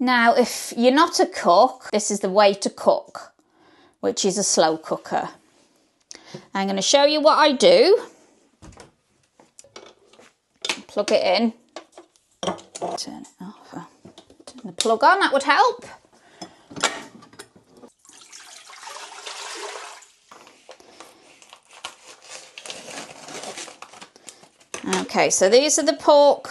Now, if you're not a cook, this is the way to cook, which is a slow cooker. I'm going to show you what I do. Plug it in. Turn it off. Turn the plug on, that would help. Okay, so these are the pork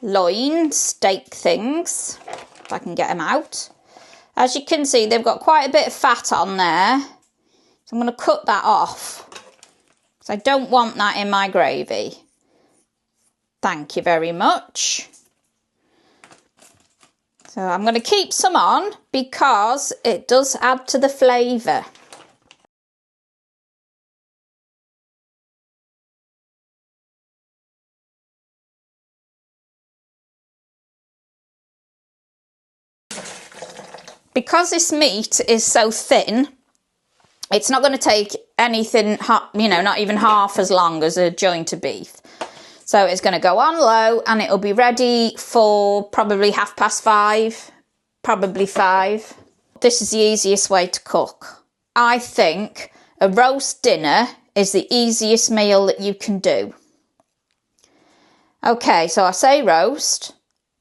loin steak things, if I can get them out. As you can see, they've got quite a bit of fat on there, so I'm going to cut that off, because I don't want that in my gravy. Thank you very much. So I'm going to keep some on, because it does add to the flavour. Because this meat is so thin, it's not going to take anything, you know, not even half as long as a joint of beef. So it's going to go on low and it'll be ready for probably 5:30, probably 5. This is the easiest way to cook. I think a roast dinner is the easiest meal that you can do. Okay, so I say roast,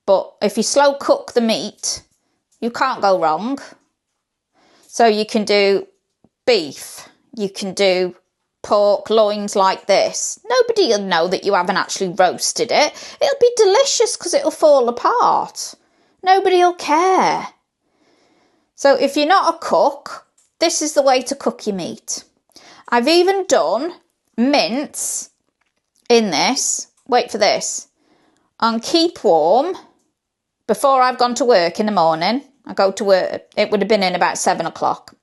but if you slow cook the meat, you can't go wrong. So you can do beef, you can do pork loins like this. Nobody will know that you haven't actually roasted it. It'll be delicious because it'll fall apart. Nobody will care. So if you're not a cook, this is the way to cook your meat. I've even done mince in this, wait for this, on keep warm before I've gone to work in the morning. I go to work, it would have been in about 7 o'clock,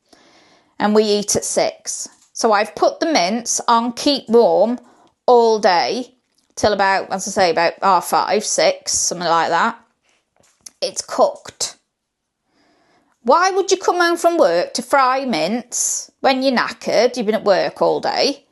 and we eat at 6. So I've put the mince on keep warm all day till about, as I say, about 5:30, 6, something like that. It's cooked. Why would you come home from work to fry mince when you're knackered, you've been at work all day,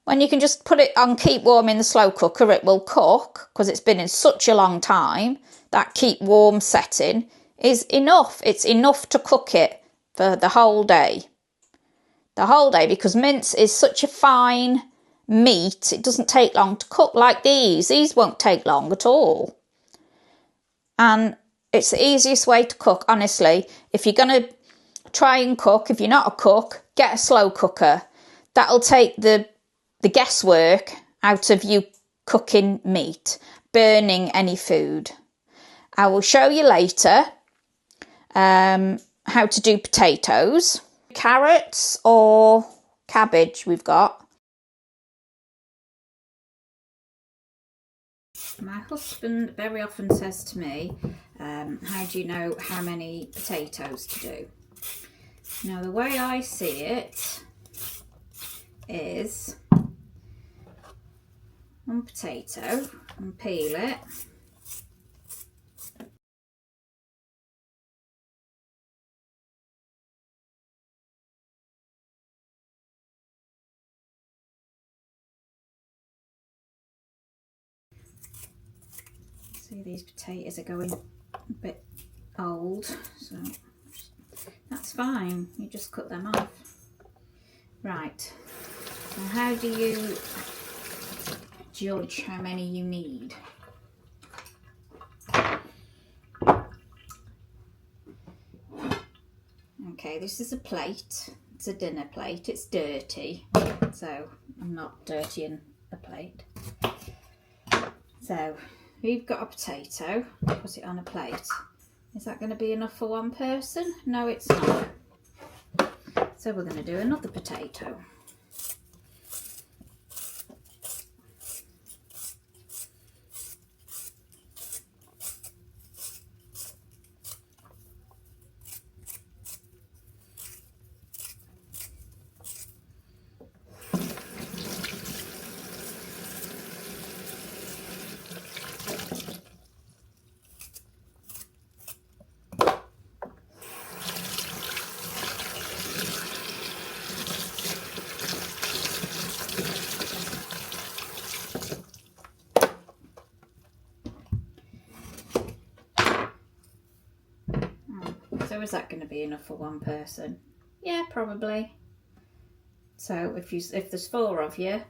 when you can just put it on keep warm in the slow cooker? It will cook because it's been in such a long time. That keep warm setting is enough. It's enough to cook it for the whole day. The whole day, because mince is such a fine meat, it doesn't take long to cook like these. These won't take long at all. And it's the easiest way to cook, honestly. If you're going to try and cook, if you're not a cook, get a slow cooker. That'll take the guesswork out of you cooking meat, burning any food. I will show you later how to do potatoes. Carrots or cabbage we've got. My husband very often says to me, how do you know how many potatoes to do? Now the way I see it is one potato and peel it. See, these potatoes are going a bit old, so that's fine. You just cut them off. Right, so how do you judge how many you need? Okay, this is a plate. It's a dinner plate. It's dirty, so I'm not dirtying the plate. So we've got a potato, put it on a plate. Is that going to be enough for one person? No, it's not. So we're going to do another potato. So is that going to be enough for one person? Yeah, probably. So if there's 4 of you,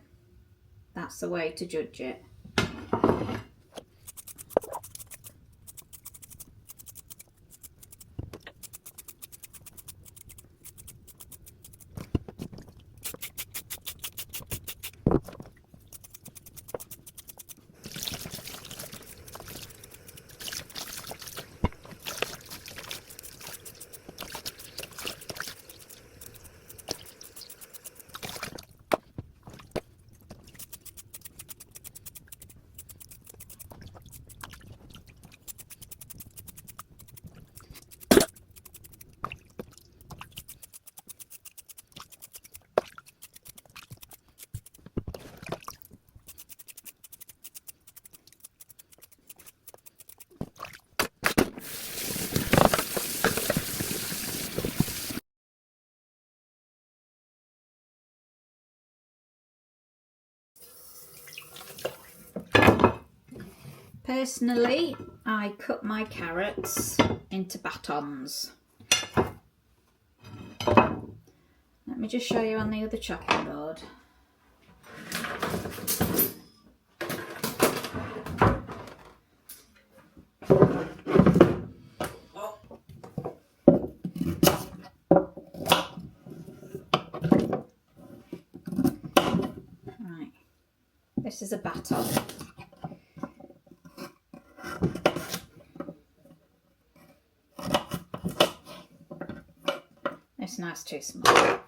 that's the way to judge it. Personally, I cut my carrots into batons. Let me just show you on the other chopping board. Right, this is a baton. It's nice too small.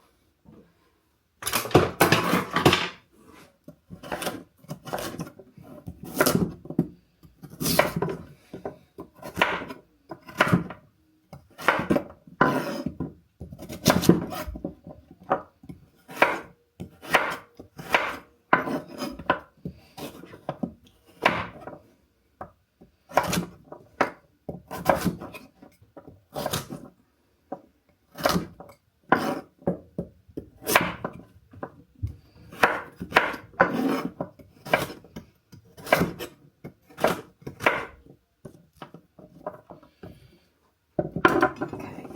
Okay,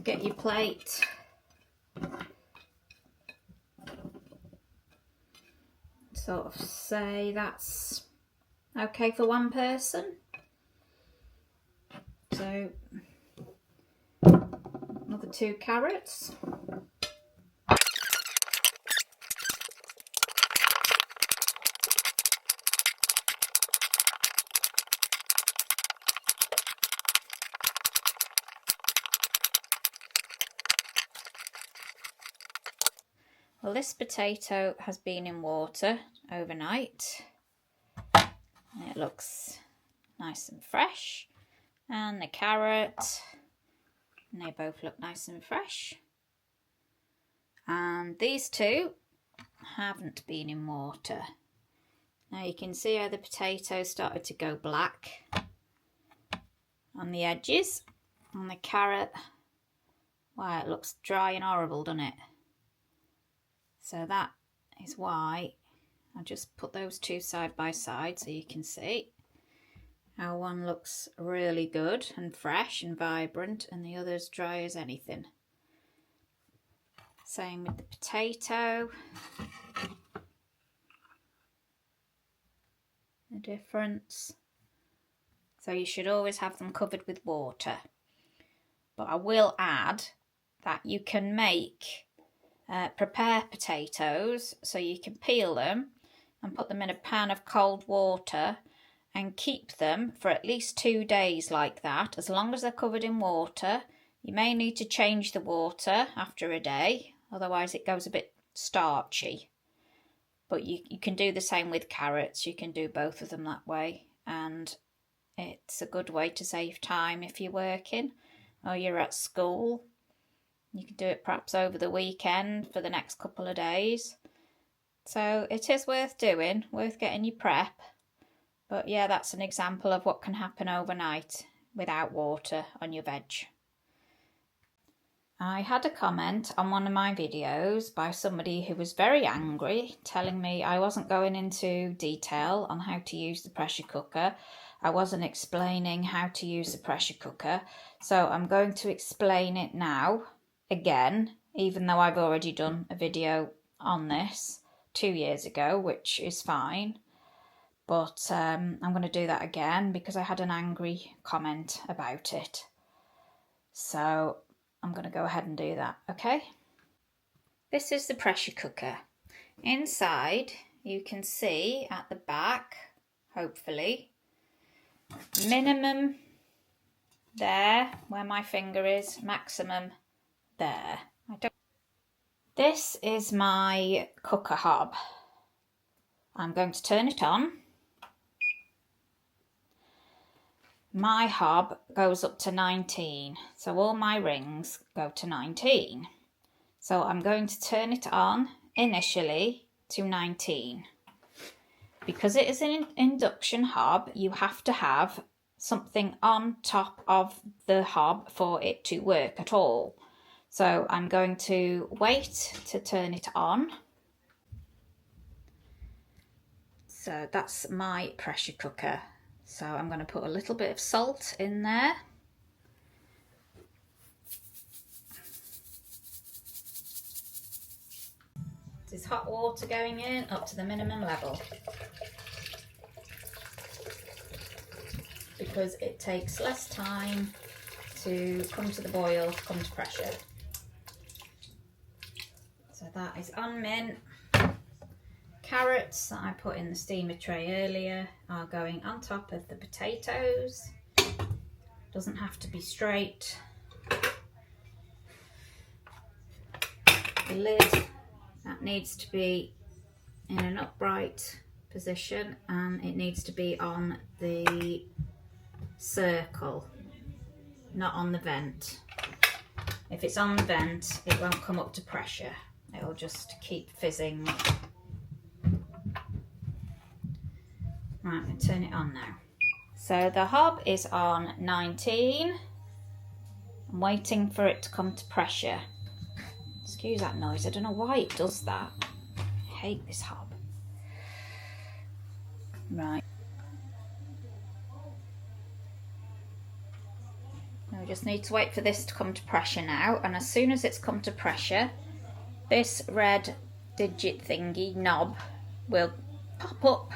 get your plate. Sort of say that's okay for one person. So another 2 carrots. Well, this potato has been in water overnight. It looks nice and fresh. And the carrot, and they both look nice and fresh. And these 2 haven't been in water. Now you can see how the potato started to go black on the edges. And the carrot, wow, it looks dry and horrible, doesn't it? So that is why I just put those 2 side by side so you can see how one looks really good and fresh and vibrant and the other's dry as anything. Same with the potato. The difference. So you should always have them covered with water. But I will add that you can make prepare potatoes, so you can peel them and put them in a pan of cold water and keep them for at least 2 days like that, as long as they're covered in water. You may need to change the water after a day, otherwise it goes a bit starchy. But you can do the same with carrots. You can do both of them that way, and it's a good way to save time if you're working or you're at school. You can do it perhaps over the weekend for the next couple of days. So it is worth doing, worth getting your prep. But yeah, that's an example of what can happen overnight without water on your veg. I had a comment on one of my videos by somebody who was very angry, telling me I wasn't going into detail on how to use the pressure cooker I wasn't explaining how to use the pressure cooker, so I'm going to explain it now again, even though I've already done a video on this 2 years ago, which is fine. But I'm going to do that again because I had an angry comment about it. So I'm going to go ahead and do that, okay? This is the pressure cooker. Inside, you can see at the back, hopefully, minimum there, where my finger is, maximum there. This is my cooker hob. I'm going to turn it on. My hob goes up to 19, so all my rings go to 19. So I'm going to turn it on initially to 19. Because it is an induction hob, you have to have something on top of the hob for it to work at all. So I'm going to wait to turn it on. So that's my pressure cooker. So I'm going to put a little bit of salt in there. This is hot water going in up to the minimum level, because it takes less time to come to the boil, to come to pressure. So that is on min. Carrots that I put in the steamer tray earlier are going on top of the potatoes. Doesn't have to be straight. The lid, that needs to be in an upright position, and it needs to be on the circle, not on the vent. If it's on the vent, it won't come up to pressure. It'll just keep fizzing. Right, I'm going to turn it on now. So the hob is on 19. I'm waiting for it to come to pressure. Excuse that noise, I don't know why it does that. I hate this hob. Right. Now we just need to wait for this to come to pressure now, and as soon as it's come to pressure, this red digit thingy knob will pop up.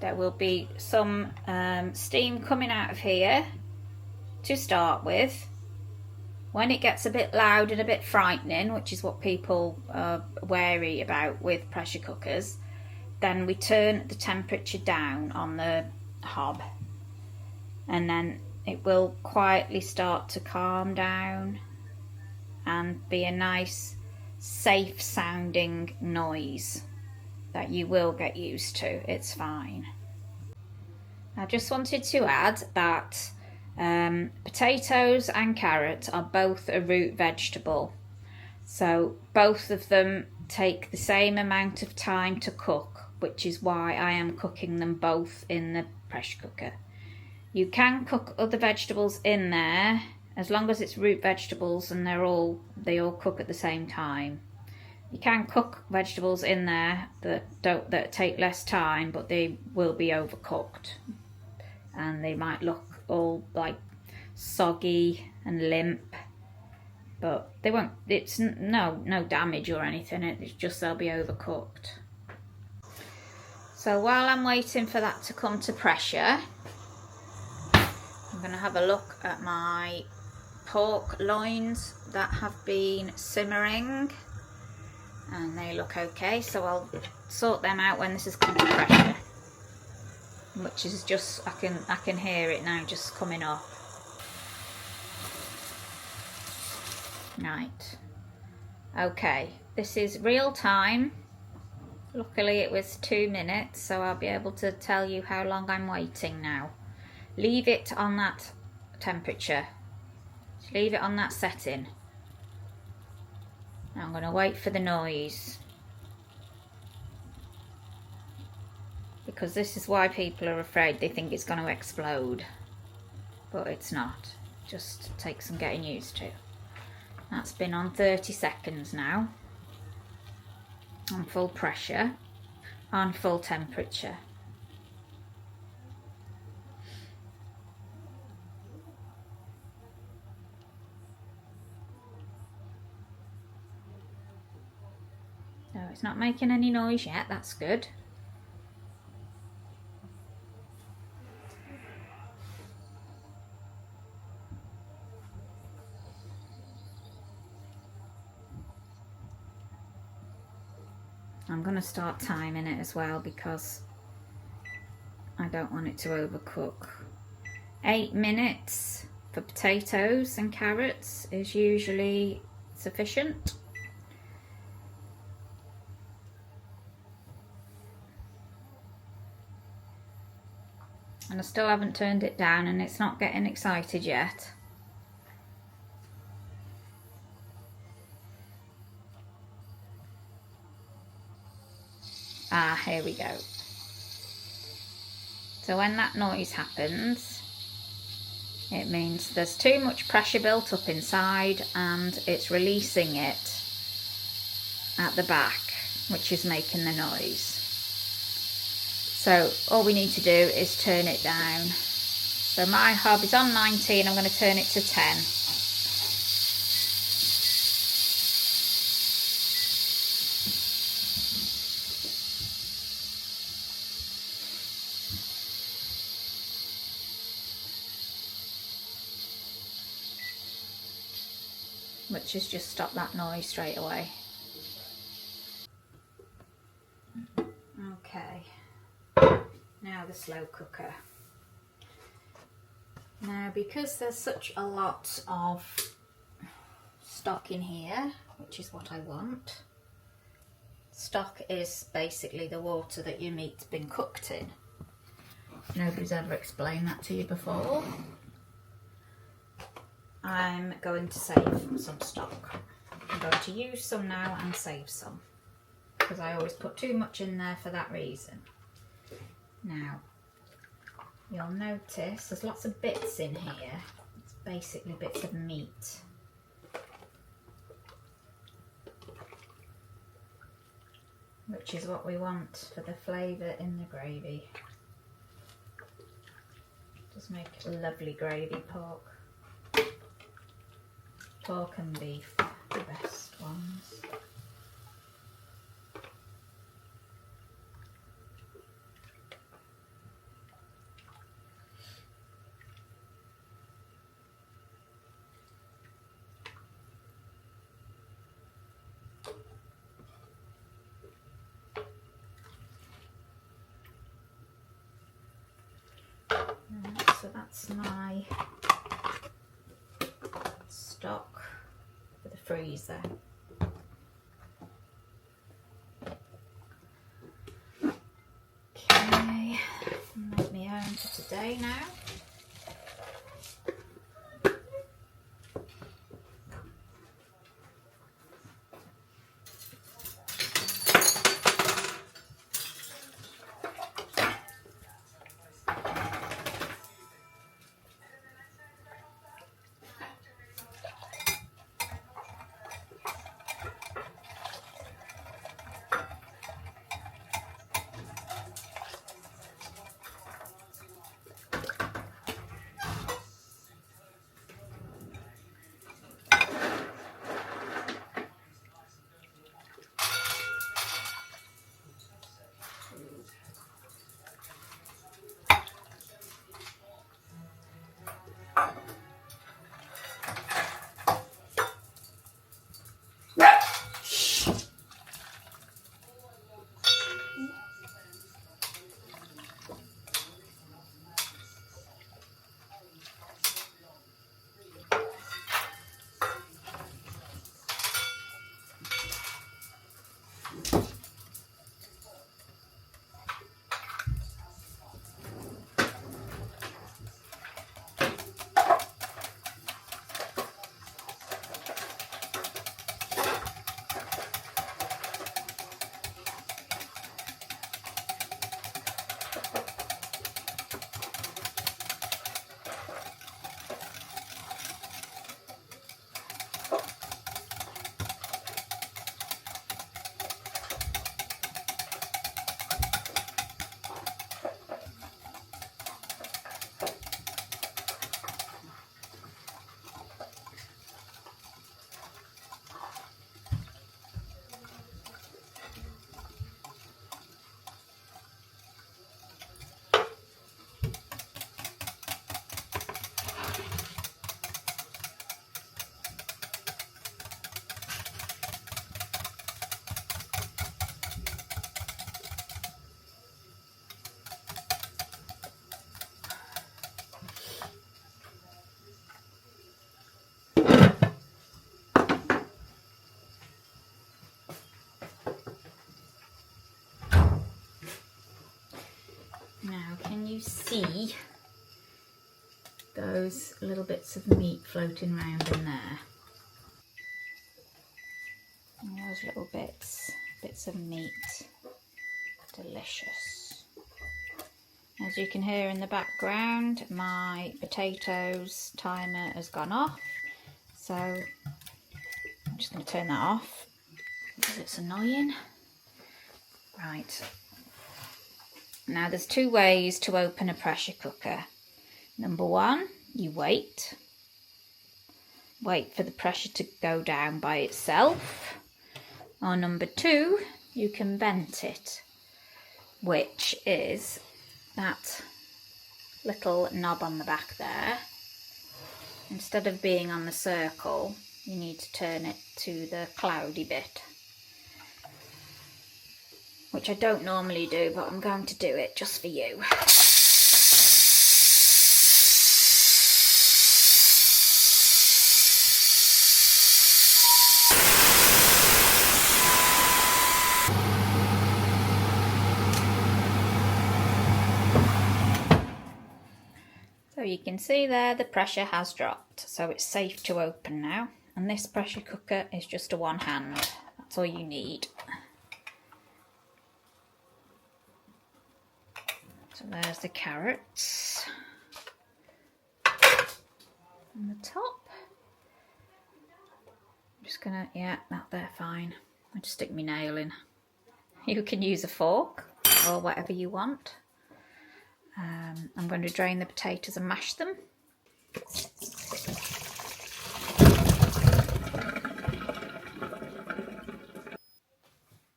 There will be some steam coming out of here to start with. When it gets a bit loud and a bit frightening, which is what people are wary about with pressure cookers, then we turn the temperature down on the hob, and then it will quietly start to calm down and be a nice, safe sounding noise that you will get used to. It's fine. I just wanted to add that potatoes and carrots are both a root vegetable, so both of them take the same amount of time to cook, which is why I am cooking them both in the pressure cooker. You can cook other vegetables in there as long as it's root vegetables and they all cook at the same time. You can cook vegetables in there that take less time, but they will be overcooked and they might look all like soggy and limp, but they won't. It's no damage or anything. It's just they'll be overcooked. So while I'm waiting for that to come to pressure, I'm going to have a look at my pork loins that have been simmering, and they look okay, so I'll sort them out when this has come to pressure, which is just, I can hear it now just coming up. Right, okay, this is real time. Luckily it was 2 minutes, so I'll be able to tell you how long I'm waiting now. Leave it on that temperature, leave it on that setting. Now I'm going to wait for the noise, because this is why people are afraid. They think it's going to explode, but it's not. It just takes some getting used to. That's been on 30 seconds now, on full pressure, on full temperature. it's not making any noise yet, that's good. I'm going to start timing it as well because I don't want it to overcook. 8 minutes for potatoes and carrots is usually sufficient. And I still haven't turned it down and it's not getting excited yet. Ah, here we go. So when that noise happens, it means there's too much pressure built up inside and it's releasing it at the back, which is making the noise. So all we need to do is turn it down. So my hob is on 19, I'm going to turn it to 10. Which has just stopped that noise straight away. Okay, now the slow cooker. Now because there's such a lot of stock in here, which is what I want. Stock is basically the water that your meat's been cooked in. Nobody's ever explained that to you before. I'm going to save some stock. I'm going to use some now and save some, because I always put too much in there for that reason. Now, you'll notice there's lots of bits in here. It's basically bits of meat. Which is what we want for the flavour in the gravy. Just make lovely gravy pork. Pork and beef, the best ones. So that's my stock for the freezer. Okay, make me own for today now. you see those little bits of meat floating around in there? And those little bits of meat, delicious. As you can hear in the background, my potatoes timer has gone off, so I'm just going to turn that off because it's annoying. Right, now there's two ways to open a pressure cooker. Number one, you wait for the pressure to go down by itself, or number two, you can vent it, which is that little knob on the back there. Instead of being on the circle, you need to turn it to the cloudy bit, which I don't normally do, but I'm going to do it just for you. So you can see there the pressure has dropped, so it's safe to open now. And this pressure cooker is just a one hand, that's all you need. So there's the carrots on the top. I'm just gonna, yeah, they're fine. I just stick my nail in. You can use a fork or whatever you want. I'm going to drain the potatoes and mash them.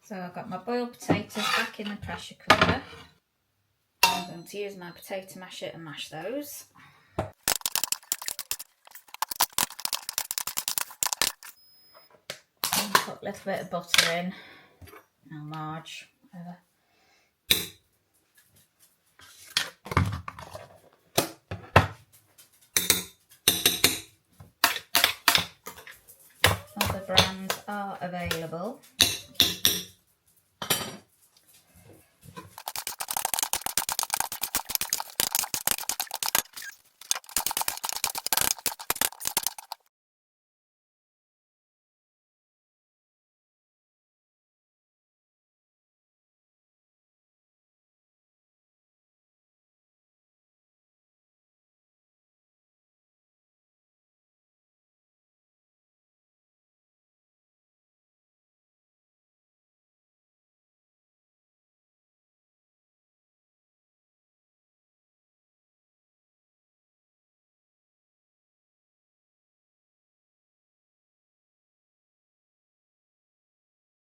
So I've got my boiled potatoes back in the pressure cooker. I'm going to use my potato masher and mash those. And put a little bit of butter in, or marge, whatever. Other brands are available.